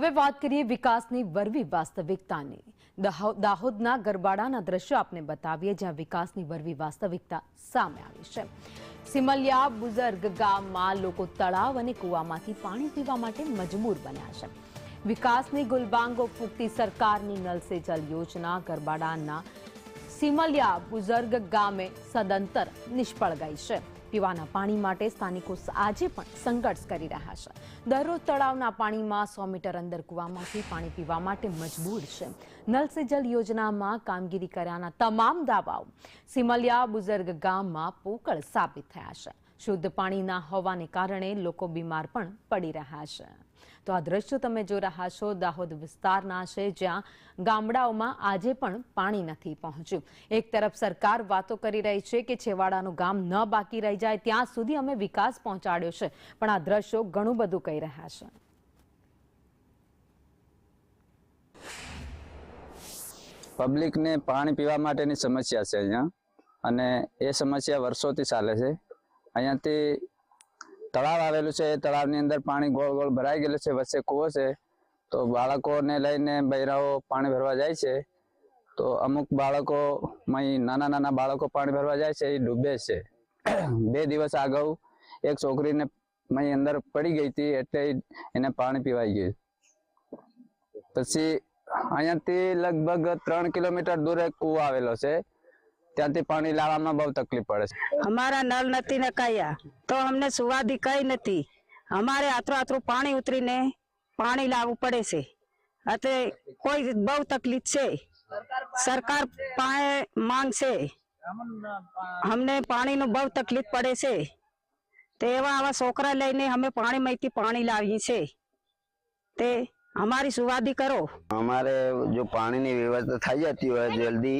હવે વાત કરીએ વિકાસની વરવી વાસ્તવિકતાની। દાહોદના ગરબાડાના દ્રશ્યો આપને બતાવીએ જ્યાં વિકાસની વરવી વાસ્તવિકતા સામે આવી છે। સિમલિયા બુઝર્ગ ગામમાં લોકો તળાવ અને કૂવામાંથી પાણી પીવા માટે મજબૂર બન્યા છે। વિકાસની ગુલબાંગો ફૂંકતી સરકારની નલ સે જલ યોજના ગરબાડાના સિમલિયા બુઝર્ગ ગામે સદંતર નિષ્ફળ ગઈ છે। પીવાના પાણી માટે સ્થાનિકો આજે પણ સંઘર્ષ કરી રહ્યા છે। દરરોજ તળાવના પાણીમાં 100 મીટર અંદર કૂવામાંથી પાણી પીવા માટે મજબૂર છે। નલ સે જલ યોજનામાં કામગીરી કર્યાના તમામ દાવાઓ સિમલિયા બુઝર્ગ ગામમાં પોકળ સાબિત થયા છે। શુદ્ધ પાણી ના હોવાને કારણે લોકો બીમાર પણ પડી રહ્યા છે। તો આ દ્રશ્યો તમે જોઈ રહ્યા છો દાહોદ વિસ્તારના છે જ્યાં ગામડાઓમાં આજે પણ પાણી નથી પહોંચ્યું। એક તરફ સરકાર વાતો કરી રહી છે કે છેવાડાનું ગામ ન બાકી રહી જાય ત્યાં સુધી અમે વિકાસ પહોંચાડ્યો છે, પણ આ દ્રશ્યો ઘણું બધું કહી રહ્યા છે। પબ્લિકને પાણી પીવા માટેની સમસ્યા છે અહીંયા, અને એ સમસ્યા વર્ષોથી ચાલે છે। અહીંયાથી તળાવ આવેલું છે, એ તળાવની અંદર પાણી ગોળ ગોળ ભરાઈ ગયેલું છે, વચ્ચે કૂવો છે। તો બાળકોને લઈને બૈરાઓ પાણી ભરવા જાય છે, તો અમુક બાળકો નાના નાના બાળકો પાણી ભરવા જાય છે, એ ડૂબે છે। 2 દિવસ અગાઉ એક છોકરીને અંદર પડી ગઈ હતી, એટલે એને પાણી પીવાઈ ગયું। પછી અહીંયાથી લગભગ 3 કિલોમીટર દૂર એક કૂવો આવેલો છે, ત્યાંથી પાણી લાવવામાં બહુ તકલીફ પડે છે। हमारा नल नहीं नकाया तो हमने सुवादी कई नहीं, हमारे आतरो आतरो पानी उतरी ने पानी लावू पड़े से, अते कोई बहु तकलीफ से सरकार पाए मांग से हमने पानी नो बहु तकलीफ पड़े से, ते एवा आवा छोकरा लईने हमें पानी में पानी लावी से, ते हमारी सुवादी करो। हमारे जो पानी की व्यवस्था थी जाती हो जल्दी,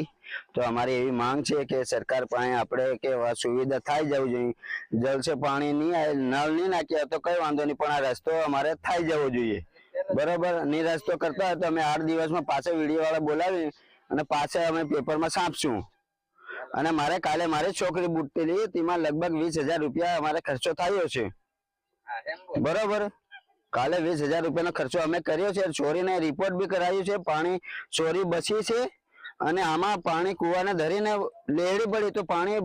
तो हमारी यही मांग है कि सरकार पाए आपड़े के सुविधा थी जाव જોઈએ। जल से पानी नहीं आए, नल नहीं नाख्या तो कई वांधो नहीं, पण आ रस्तो अमारे थी जवो જોઈએ। बराबर नहीं रस्तो करता है तो अमे 8 दिवस में पाछा वीडियो वाला बोलावी अने पाछा अमे पेपर में छापशुं। अने मारे काले मारे छोकरी बूटतेली तेमां लगभग 20,000 रुपया अमारे खर्चो थयो छे। बराबर काले 20,000 रुपया नो खर्चो अमे कर्यो छे। चोरी ने रिपोर्ट भी कराव्यो छे, पानी चोरी बची छे, અને આમાં પાણી કૂવાને ધરીને લેડી પડી તો પાણી